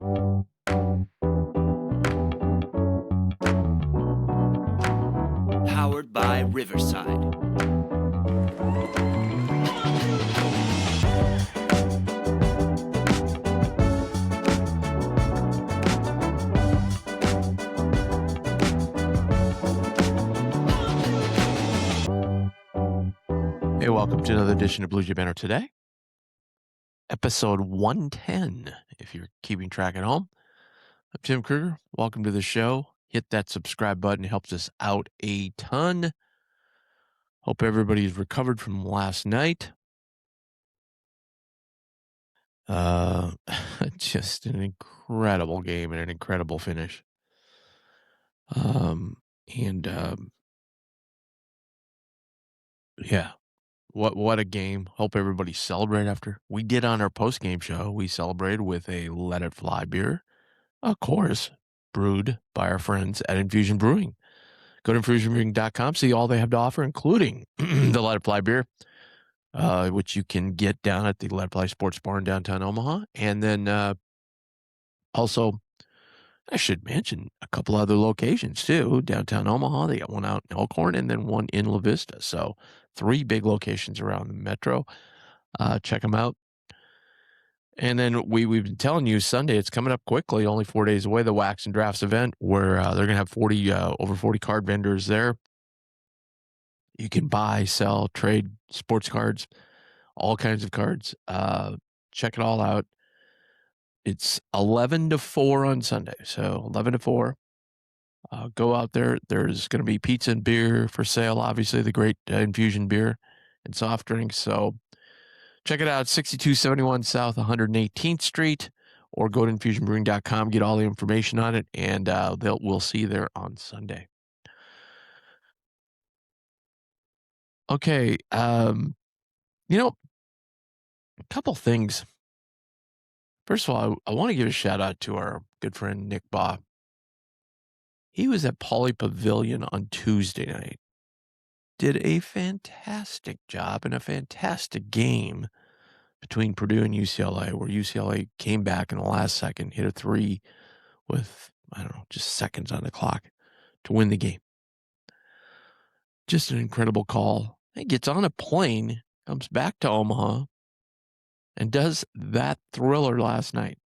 Powered by Riverside. Hey, welcome to another edition of BJB Today, episode 110, if you're keeping track at home. I'm Tim Kruger. Welcome to the show. Hit that subscribe button. It helps us out a ton. Hope everybody's recovered from last night. Just an incredible game and an incredible finish. Yeah. What a game. Hope everybody celebrated after. We did on our post-game show. We celebrated with a Let It Fly beer. Of course, brewed by our friends at Infusion Brewing. Go to infusionbrewing.com, see all they have to offer, including the Let It Fly beer, which you can get down at the Let It Fly Sports Bar in downtown Omaha. And then also, I should mention a couple other locations too. Downtown Omaha, they got one out in Elkhorn and then one in La Vista. So 3 big locations around the metro. Check them out. And then we've been telling you Sunday, it's coming up quickly, only 4 days away, the Wax and Drafts event, where they're going to have over 40 card vendors there. You can buy, sell, trade sports cards, all kinds of cards. Check it all out. It's 11 to 4 on Sunday. So 11 to 4. Go out there. There's going to be pizza and beer for sale, obviously, the great infusion beer and soft drinks. So check it out, 6271 South 118th Street, or go to infusionbrewing.com, get all the information on it, and we'll see you there on Sunday. Okay, a couple things. First of all, I want to give a shout out to our good friend Nick Baugh. He was at Pauley Pavilion on Tuesday night. Did a fantastic job and a fantastic game between Purdue and UCLA, where UCLA came back in the last second, hit a 3 with, just seconds on the clock to win the game. Just an incredible call. He gets on a plane, comes back to Omaha, and does that thriller last night.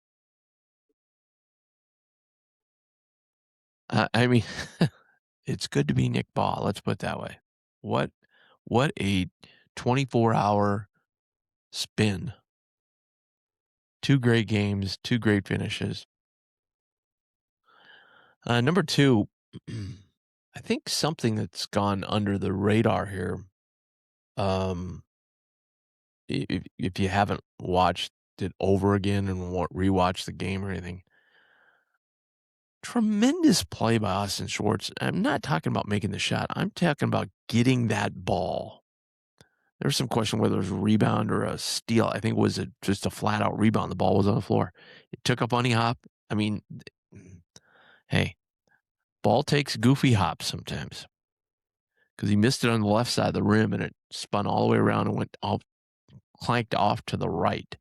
It's good to be Nick Baugh, let's put it that way. What a 24-hour spin. 2 great games, 2 great finishes. Number 2, I think something that's gone under the radar here, if you haven't watched it over again and rewatch the game or anything, tremendous play by Austin Schwartz. I'm not talking about making the shot. I'm talking about getting that ball. There was some question whether it was a rebound or a steal. I think it was just a flat-out rebound. The ball was on the floor. It took a bunny hop. Hey, ball takes goofy hops sometimes, because he missed it on the left side of the rim, and it spun all the way around and went clanked off to the right.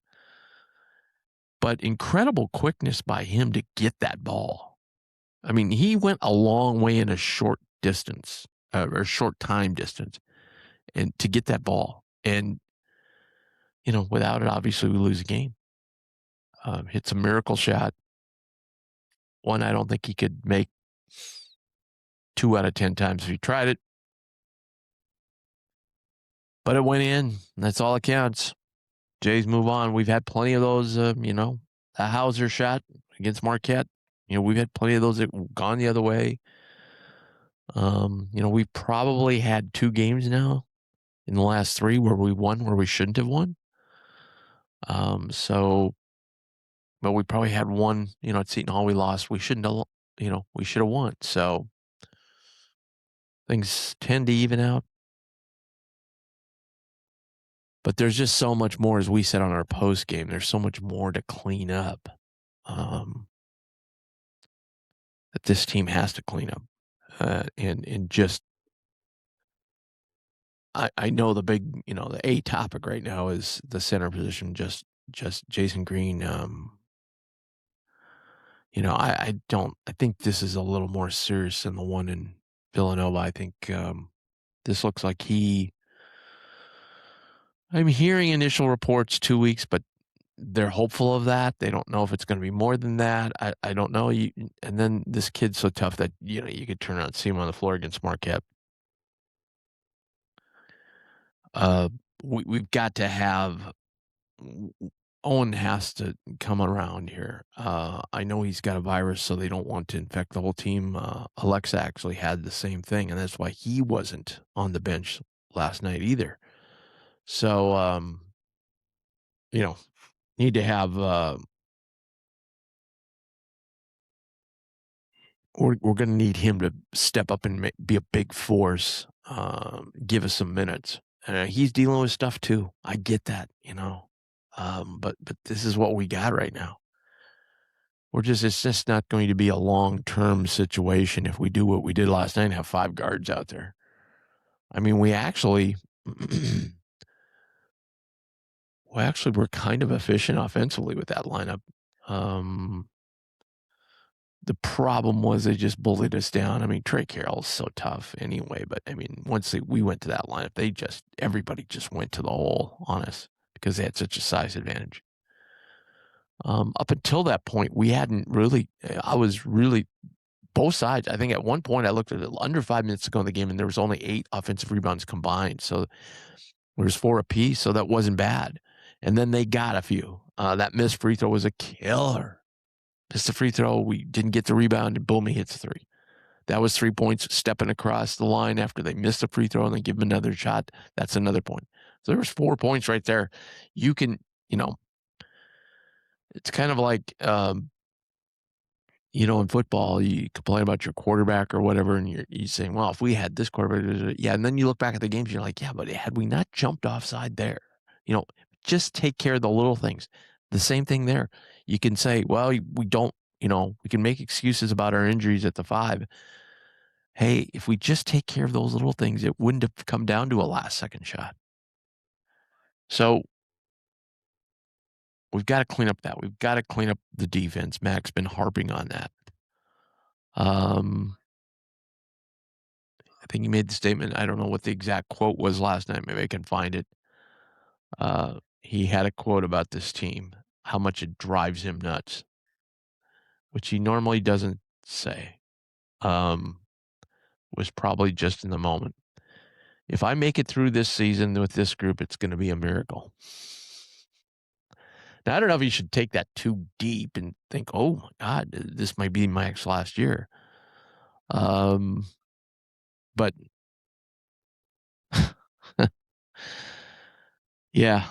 But incredible quickness by him to get that ball. He went a long way in a short distance, or short time distance, and to get that ball. And, without it, obviously we lose the game. Hits a miracle shot. One I don't think he could make 2 out of 10 times if he tried it. But it went in. That's all that counts. Jays move on. We've had plenty of those, a Hauser shot against Marquette. We've had plenty of those that have gone the other way. We've probably had 2 games now in the last 3 where we won where we shouldn't have won. But we probably had one, at Seton Hall we lost. We shouldn't have, we should have won. So things tend to even out. But there's just so much more, as we said on our post game. There's so much more to clean up that this team has to clean up. And just, I know the big, the A topic right now is the center position. Just Jason Green I think this is a little more serious than the one in Villanova. I think this looks like I'm hearing initial reports 2 weeks, but they're hopeful of that. They don't know if it's going to be more than that. I don't know. And then this kid's so tough that, you could turn around and see him on the floor against Marquette. Uh, we've got to have Owen has to come around here. I know he's got a virus, so they don't want to infect the whole team. Alexa actually had the same thing, and that's why he wasn't on the bench last night either. So, you know, need to have we're going to need him to step up and be a big force, give us some minutes. He's dealing with stuff too. I get that, but this is what we got right now. It's just not going to be a long-term situation if we do what we did last night and have 5 guards out there. I mean, we actually were kind of efficient offensively with that lineup. The problem was they just bullied us down. I mean, Trey Carroll's so tough anyway, but I mean, once we went to that lineup, everybody just went to the hole on us because they had such a size advantage. Up until that point, we hadn't really, I was really, both sides. I think at one point I looked at it under 5 minutes to go in the game and there was only 8 offensive rebounds combined. So there was 4 apiece. So that wasn't bad. And then they got a few. That missed free throw was a killer. Missed the free throw. We didn't get the rebound and boom, he hits 3. That was 3 points stepping across the line after they missed a free throw and then give him another shot. That's another point. So there was 4 points right there. You can, it's kind of like, in football, you complain about your quarterback or whatever, and you're saying, well, if we had this quarterback, yeah. And then you look back at the games, you're like, yeah, but had we not jumped offside there, just take care of the little things. The same thing there. You can say, well, we don't, we can make excuses about our injuries at the 5. Hey, if we just take care of those little things, it wouldn't have come down to a last-second shot. So we've got to clean up that. We've got to clean up the defense. Mac's been harping on that. I think he made the statement. I don't know what the exact quote was last night. Maybe I can find it. He had a quote about this team, how much it drives him nuts, which he normally doesn't say. Was probably just in the moment. If I make it through this season with this group, it's going to be a miracle. Now, I don't know if you should take that too deep and think, oh, my God, this might be Mike's last year. But yeah,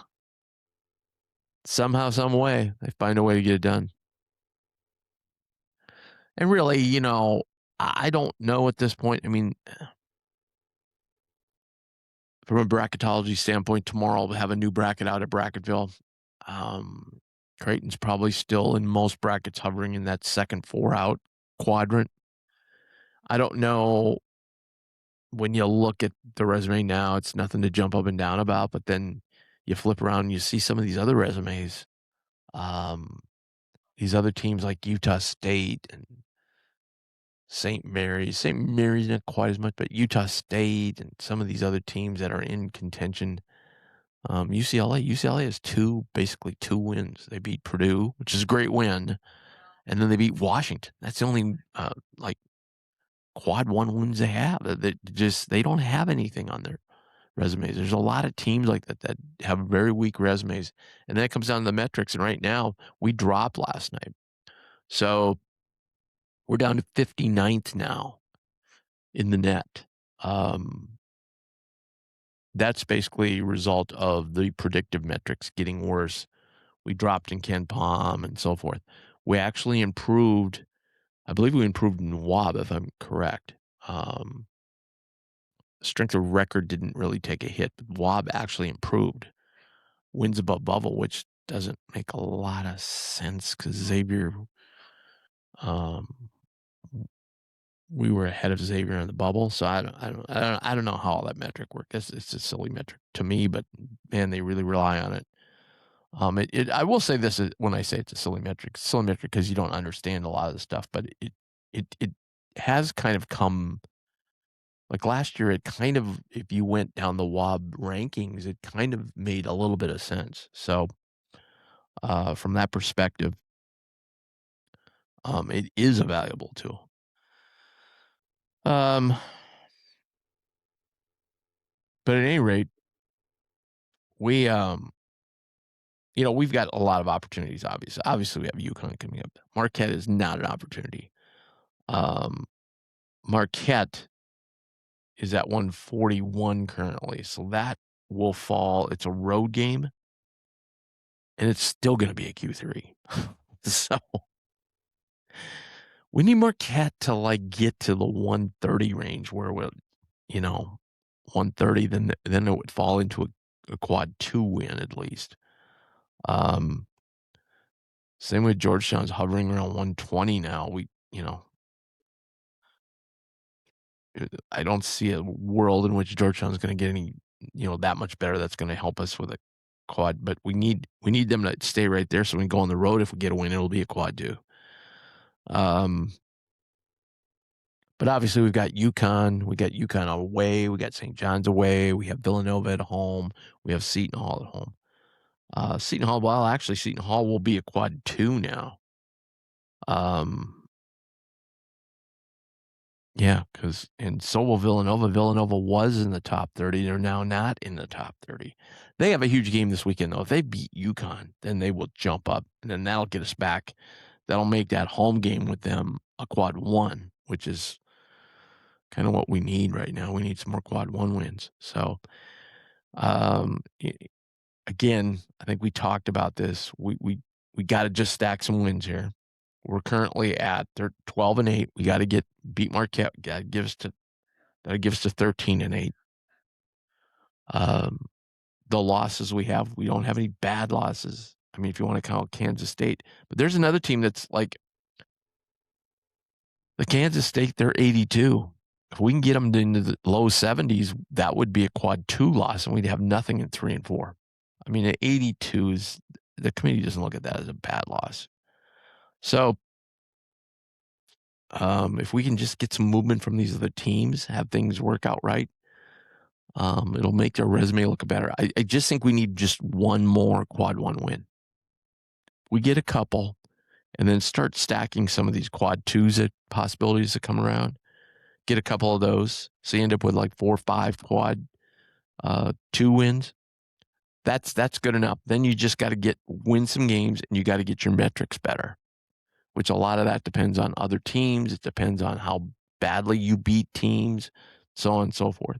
somehow, some way, they find a way to get it done. And really, I don't know at this point. I mean, from a bracketology standpoint, tomorrow we'll have a new bracket out at Bracketville. Creighton's probably still in most brackets hovering in that second 4 out quadrant. I don't know. When you look at the resume now, it's nothing to jump up and down about, but then you flip around and you see some of these other resumes. These other teams like Utah State and St. Mary's. St. Mary's not quite as much, but Utah State and some of these other teams that are in contention. UCLA has basically two wins. They beat Purdue, which is a great win, and then they beat Washington. That's the only quad 1 wins they have. They don't have anything on their resumes. There's a lot of teams like that have very weak resumes, and then it comes down to the metrics. And right now, we dropped last night, so we're down to 59th now in the net. That's basically a result of the predictive metrics getting worse. We dropped in Ken Palm and so forth. We actually improved. I believe we improved in WAB, if I'm correct. Strength of record didn't really take a hit, but WAB actually improved. Wins above bubble, which doesn't make a lot of sense because Xavier, we were ahead of Xavier in the bubble. So I don't know how all that metric worked. It's a silly metric to me, but man, they really rely on it. I will say this when I say it's a silly metric because you don't understand a lot of the stuff, but it has kind of come like last year. It kind of, if you went down the WAB rankings, it kind of made a little bit of sense. So from that perspective, it is a valuable tool. But at any rate, we we've got a lot of opportunities. Obviously, we have UConn coming up. Marquette is not an opportunity. Marquette is at 141 currently, so that will fall. It's a road game, and it's still going to be a Q3. So we need Marquette to like get to the 130 range where we're, 130. Then it would fall into a quad 2 win at least. Same with Georgetown's hovering around 120 now. I don't see a world in which Georgetown's going to get any, that much better. That's going to help us with a quad, but we need them to stay right there so we can go on the road. If we get a win, it'll be a quad 2. But obviously we've got UConn. We got UConn away. We got St. John's away. We have Villanova at home. We have Seton Hall at home. Seton Hall will be a quad 2 now. Yeah, and so will Villanova. Villanova was in the top 30. They're now not in the top 30. They have a huge game this weekend, though. If they beat UConn, then they will jump up, and then that'll get us back. That'll make that home game with them a quad 1, which is kind of what we need right now. We need some more quad 1 wins. So, again, I think we talked about this. We got to just stack some wins here. We're currently at 12-8. We got to beat Marquette. That gives us to 13-8. The losses we have, we don't have any bad losses. I mean, if you want to count Kansas State, but there's another team that's like the Kansas State. They're 82. If we can get them into the low 70s, that would be a quad 2 loss, and we'd have nothing in 3 and 4. I mean, at 82 is, the committee doesn't look at that as a bad loss. So if we can just get some movement from these other teams, have things work out right, it'll make their resume look better. I just think we need just one more quad 1 win. We get a couple, and then start stacking some of these quad 2s possibilities that come around. Get a couple of those, so you end up with like 4 or 5 quad 2 wins. That's good enough. Then you just got to win some games, and you got to get your metrics better, which a lot of that depends on other teams. It depends on how badly you beat teams, so on and so forth.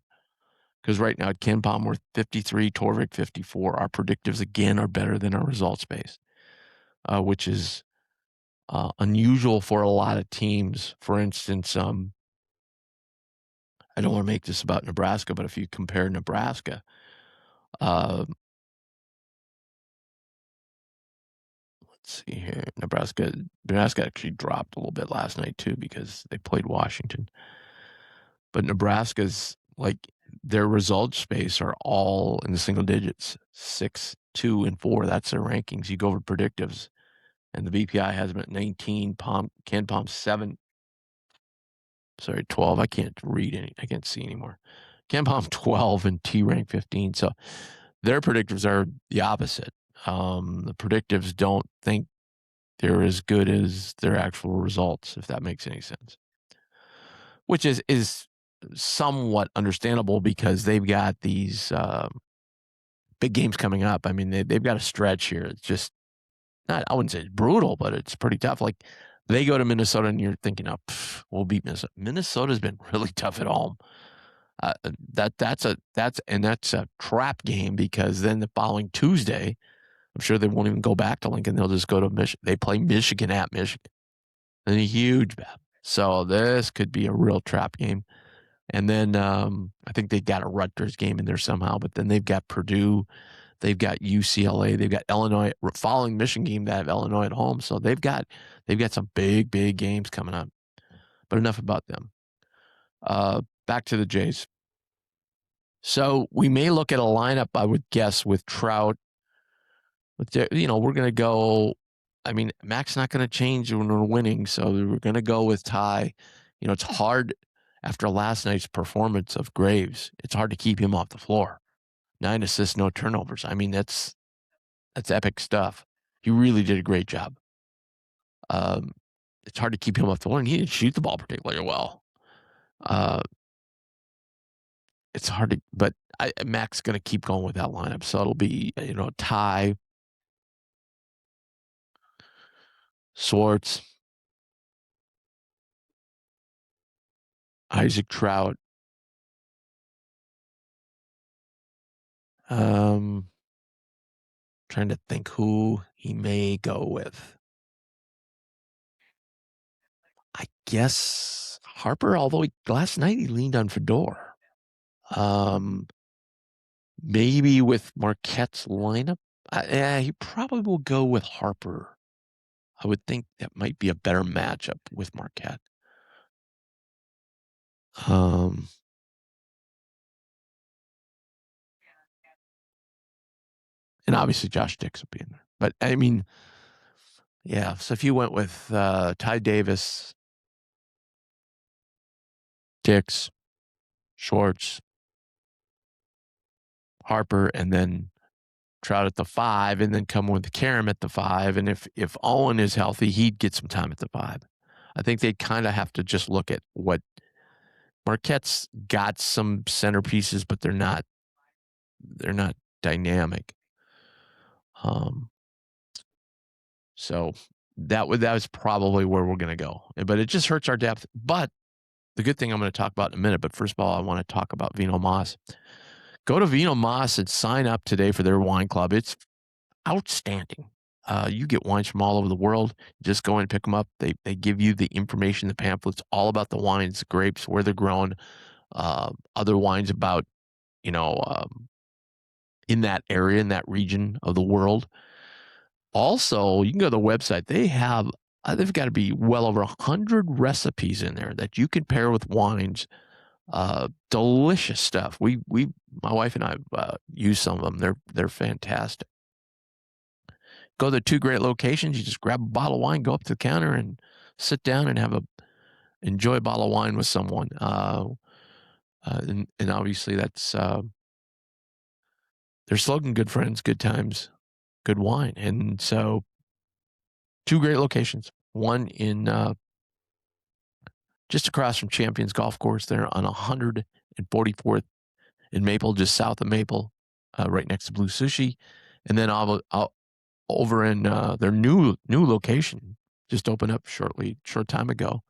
Because right now at KenPom, we're 53, Torvik 54. Our predictives, again, are better than our results based, which is unusual for a lot of teams. For instance, I don't want to make this about Nebraska, but if you compare Nebraska, let's see here. Nebraska actually dropped a little bit last night too because they played Washington. But Nebraska's, like, their results space are all in the single digits, 6, 2, and 4. That's their rankings. You go over predictives, and the BPI has them at 19, KenPom 7. Sorry, 12. I can't see anymore. KenPom 12 and T rank 15. So their predictives are the opposite. The predictives don't think they're as good as their actual results, if that makes any sense. Which is somewhat understandable because they've got these big games coming up. I mean, they've got a stretch here. It's just not, I wouldn't say it's brutal, but it's pretty tough. Like, they go to Minnesota and you're thinking, oh, we'll beat Minnesota. Minnesota's been really tough at home. That's a trap game because then the following Tuesday, I'm sure they won't even go back to Lincoln. They'll just go to Michigan. They play Michigan at Michigan. And a huge battle. So this could be a real trap game. And then I think they got a Rutgers game in there somehow, but then they've got Purdue, they've got UCLA, they've got Illinois, following Michigan game, that have Illinois at home. So they've got some big games coming up. But enough about them. Back to the Jays. So we may look at a lineup, I would guess, with Trout, We're gonna go. I mean, Mac's not gonna change when we're winning, so we're gonna go with Ty. It's hard after last night's performance of Graves. It's hard to keep him off the floor. 9 assists, no turnovers. I mean, that's epic stuff. He really did a great job. Um, it's hard to keep him off the floor, and he didn't shoot the ball particularly well. Uh, it's hard to, but Mac's going to keep going with that lineup, so it'll be Ty, Swartz, Isaac Trout. Trying to think who he may go with. I guess Harper, although last night he leaned on Fedor. Maybe with Marquette's lineup. He probably will go with Harper. I would think that might be a better matchup with Marquette. And obviously Josh Dix will be in there. But I mean, yeah. So if you went with Ty Davis, Dix, Schwartz, Harper, and then Trout at the 5, and then come with Karam at the 5. And if Owen is healthy, he'd get some time at the 5. I think they'd kind of have to just look at what Marquette's got some centerpieces, but they're not dynamic. So that was probably where we're going to go. But it just hurts our depth. But the good thing I'm going to talk about in a minute. But first of all, I want to talk about Vino Mas. Go to Vino Mas and sign up today for their wine club. It's outstanding. You get wines from all over the world. Just go and pick them up. They give you the information, the pamphlets, all about the wines, the grapes, where they're grown, other wines about, in that area, in that region of the world. Also, you can go to the website. They've got to be well over 100 recipes in there that you can pair with wines. Delicious stuff. My wife and I use some of them. They're fantastic. Go to the 2 great locations. You just grab a bottle of wine, go up to the counter, and sit down and enjoy a bottle of wine with someone. And obviously that's their slogan: "Good friends, good times, good wine." And so, 2 great locations. One in just across from Champions Golf Course, there on 144th in Maple, just south of Maple, right next to Blue Sushi, and then over in their new location, just opened up short time ago,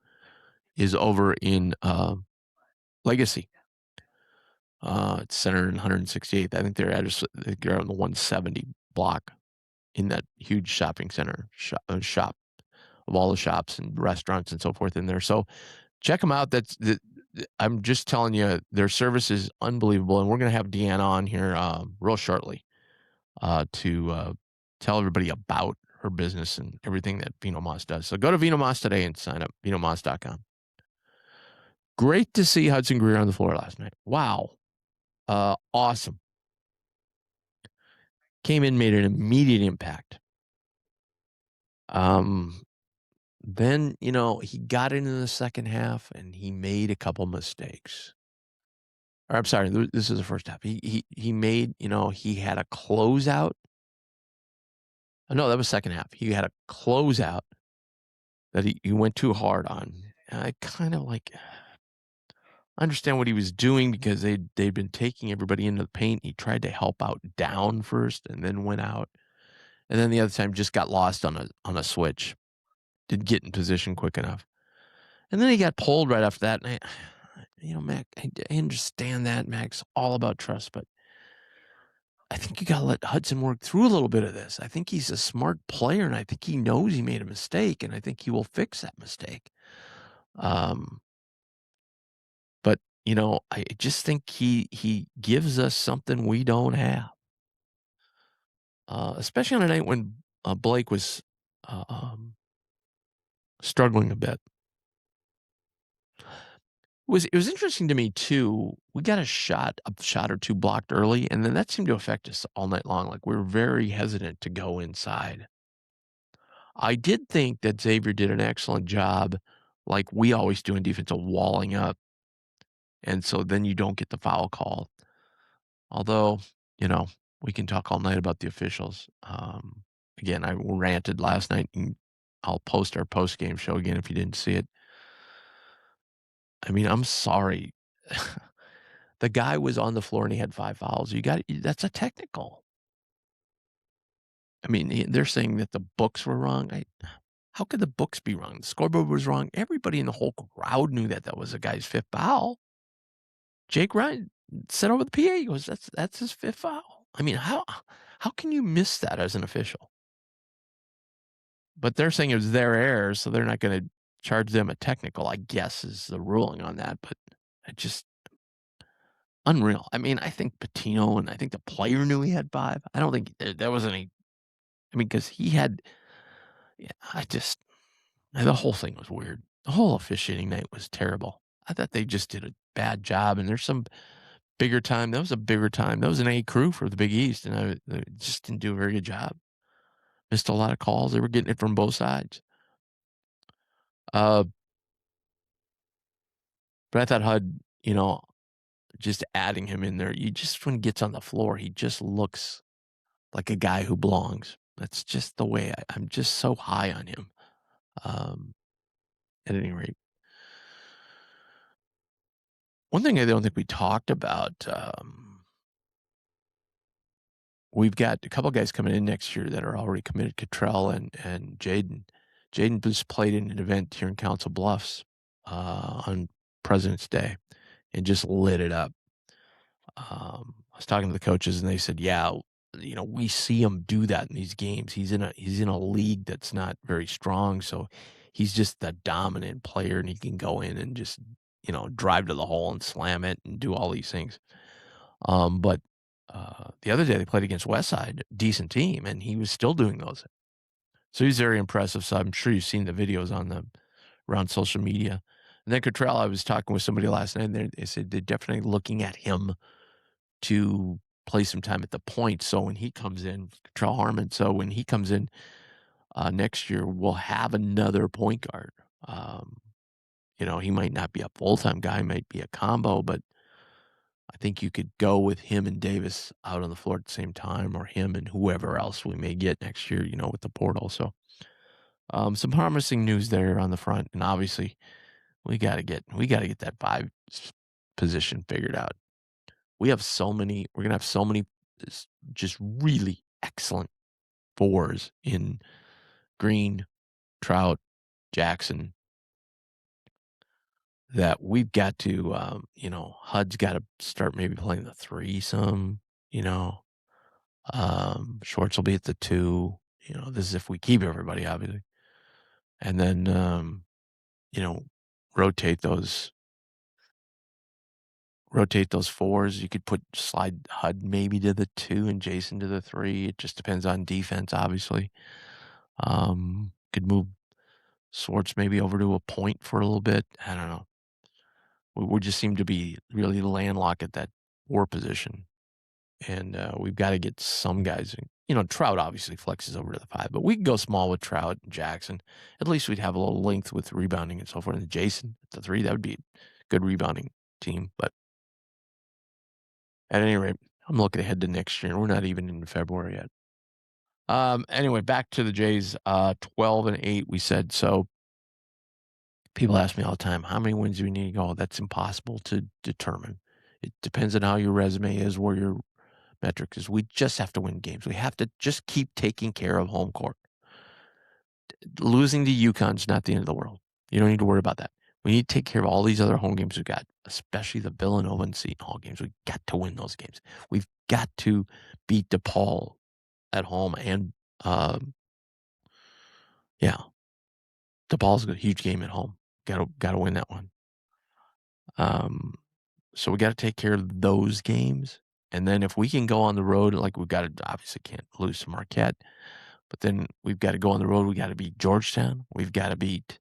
is over in Legacy. It's centered in 168th. I think they're on the 170 block in that huge shopping center shop of all the shops and restaurants and so forth in there. So check them out. I'm just telling you, their service is unbelievable, and we're going to have Deanna on here real shortly to tell everybody about her business and everything that Vino Mas does. So go to Vino Mas today and sign up, vinomas.com. Great to see Hudson Greer on the floor last night. Wow. Awesome. Came in, made an immediate impact. Then, he got into the second half and he made a couple mistakes. Or I'm sorry, this is the first half. He made, he had a closeout. No, that was second half. He had a closeout that he went too hard on. And I kind of understand what he was doing because they'd been taking everybody into the paint. He tried to help out down first and then went out. And then the other time just got lost on a switch. Didn't get in position quick enough. And then he got pulled right after that. And Mac, I understand that. Mac's all about trust, but I think you got to let Hudson work through a little bit of this. I think he's a smart player, and I think he knows he made a mistake, and I think he will fix that mistake. But I just think he gives us something we don't have, especially on a night when Blake was struggling a bit. It was interesting to me too. We got a shot or 2 blocked early, and then that seemed to affect us all night long. Like, we were very hesitant to go inside. I did think that Xavier did an excellent job, like we always do in defense, of walling up, and so then you don't get the foul call. Although, you know, we can talk all night about the officials. Again, I ranted last night, and I'll post our post-game show again if you didn't see it. I mean, I'm sorry. The guy was on the floor and he had 5 fouls. That's a technical. I mean, they're saying that the books were wrong. How could the books be wrong? The scoreboard was wrong. Everybody in the whole crowd knew that that was a guy's 5th foul. Jake Ryan said over the PA, he goes, "That's his 5th foul." I mean, how can you miss that as an official? But they're saying it was their error, so they're not gonna charge them a technical, I guess, is the ruling on that, but I just unreal. I mean, I think Patino and I think the player knew he had 5. I don't think there was any. I mean, because he had. Yeah, the whole thing was weird. The whole officiating night was terrible. I thought they just did a bad job, and there's some bigger time. That was a bigger time. That was an A crew for the Big East, and they just didn't do a very good job. Missed a lot of calls. They were getting it from both sides. Uh, but I thought HUD, just adding him in there, when he gets on the floor, he just looks like a guy who belongs. That's just the way I'm just so high on him. Um, at any rate, one thing I don't think we talked about, we've got a couple guys coming in next year that are already committed, Cottrell and Jaden. Jaden just played in an event here in Council Bluffs on President's Day and just lit it up. I was talking to the coaches and they said, "Yeah, we see him do that in these games. He's in a league that's not very strong, so he's just the dominant player, and he can go in and just drive to the hole and slam it and do all these things." But the other day they played against Westside, decent team, and he was still doing those. So he's very impressive. So I'm sure you've seen the videos around social media. And then Cottrell, I was talking with somebody last night, and they said they're definitely looking at him to play some time at the point. So when he comes in, Cottrell Harmon, so when he comes in next year, we'll have another point guard. He might not be a full-time guy, might be a combo, but I think you could go with him and Davis out on the floor at the same time, or him and whoever else we may get next year, with the portal. So some promising news there on the front, and obviously we gotta get that 5 position figured out. We're gonna have so many just really excellent 4s in Green, Trout, Jackson, that we've got to, HUD's got to start maybe playing the 3 some, Schwartz will be at the 2, this is if we keep everybody, obviously. And then, you know, rotate those 4s. You could slide HUD maybe to the 2 and Jason to the 3. It just depends on defense, obviously. Could move Swartz maybe over to a point for a little bit. I don't know. We just seem to be really landlocked at that 4 position. And we've got to get some guys. Trout obviously flexes over to the 5, but we can go small with Trout and Jackson. At least we'd have a little length with rebounding and so forth. And Jason at the 3, that would be a good rebounding team. But at any rate, I'm looking ahead to next year. We're not even in February yet. Anyway, back to the Jays. 12-8, we said. So people ask me all the time, how many wins do we need to go? That's impossible to determine. It depends on how your resume is, where your metric is. We just have to win games. We have to just keep taking care of home court. Losing to UConn's not the end of the world. You don't need to worry about that. We need to take care of all these other home games we've got, especially the Villanova and Seton Hall games. We've got to win those games. We've got to beat DePaul at home. And, yeah, DePaul's a huge game at home. Got to win that one. So we got to take care of those games. And then if we can go on the road, like we've got to, obviously can't lose to Marquette, but then we've got to go on the road. We got to beat Georgetown. We've got to beat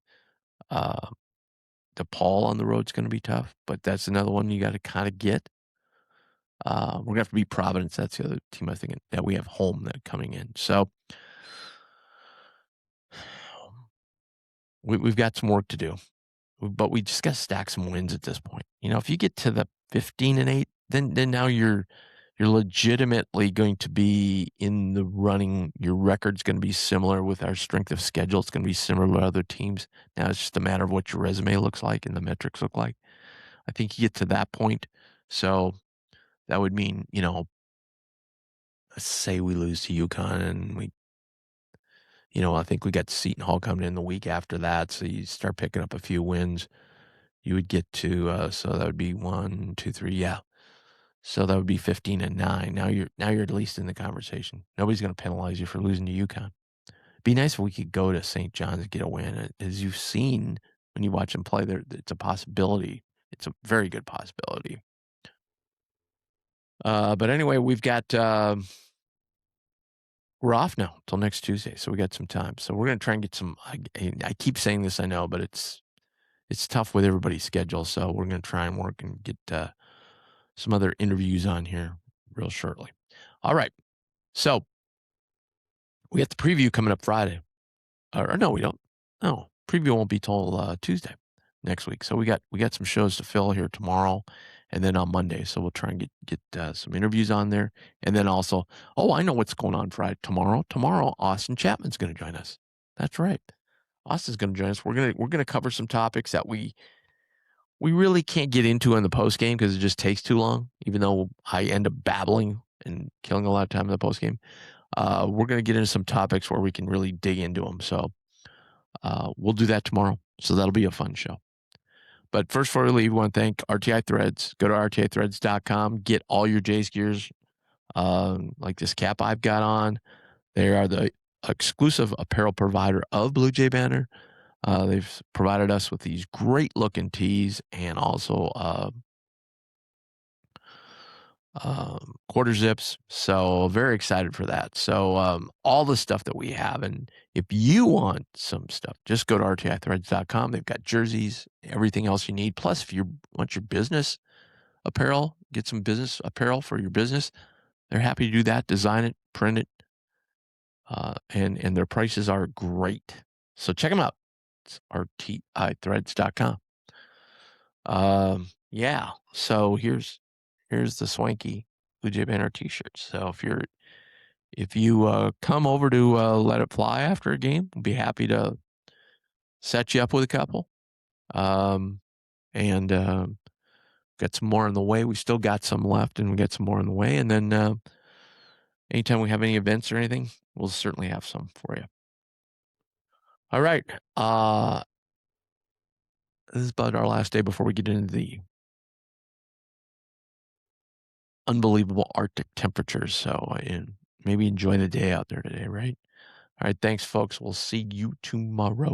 DePaul on the road is going to be tough, but that's another one you got to kind of get. We're going to have to beat Providence. That's the other team I think that we have home that coming in. So we've got some work to do, but we just got to stack some wins at this point. If you get to the 15-8, then now you're legitimately going to be in the running. Your record's going to be similar with our strength of schedule. It's going to be similar to other teams. Now it's just a matter of what your resume looks like and the metrics look like. I think you get to that point. So that would mean, let's say we lose to UConn and I think we got Seton Hall coming in the week after that. So you start picking up a few wins. You would get to, so that would be 1, 2, 3. Yeah. So that would be 15-9. Now you're at least in the conversation. Nobody's going to penalize you for losing to UConn. It'd be nice if we could go to St. John's and get a win. As you've seen when you watch them play, it's a possibility. It's a very good possibility. But anyway, we've got we're off now till next Tuesday, so we got some time. So we're going to try and get some. I keep saying this, I know, but it's tough with everybody's schedule. So we're going to try and work and get some other interviews on here real shortly. All right. So we got the preview coming up Friday. Or no, we don't. No, preview won't be till Tuesday next week. So we got some shows to fill here tomorrow and then on Monday. So we'll try and get some interviews on there. And then also, I know what's going on Friday. Tomorrow, Austin Chapman's going to join us. That's right. Austin's going to join us. We're going to cover some topics that we really can't get into in the post game because it just takes too long, even though I end up babbling and killing a lot of time in the post game. We're going to get into some topics where we can really dig into them. So we'll do that tomorrow. So that'll be a fun show. But first, before we leave, we want to thank RTI Threads. Go to rtithreads.com. Get all your Jays gears, like this cap I've got on. They are the exclusive apparel provider of Blue Jay Banner. They've provided us with these great-looking tees and also quarter zips. So very excited for that. So all the stuff that we have. And if you want some stuff, just go to rtithreads.com. They've got jerseys, everything else you need. Plus, if you want your business apparel, get some business apparel for your business, they're happy to do that. Design it, print it. And their prices are great. So check them out. It's rtithreads.com. Yeah. So here's the swanky Blue Jay Banner t-shirts. So if you come over to Let It Fly after a game, we'll be happy to set you up with a couple. And got some more on the way. We still got some left, and we got some more on the way. And then anytime we have any events or anything, we'll certainly have some for you. All right. This is about our last day before we get into the unbelievable Arctic temperatures. So maybe enjoy the day out there today, right? All right. Thanks, folks. We'll see you tomorrow.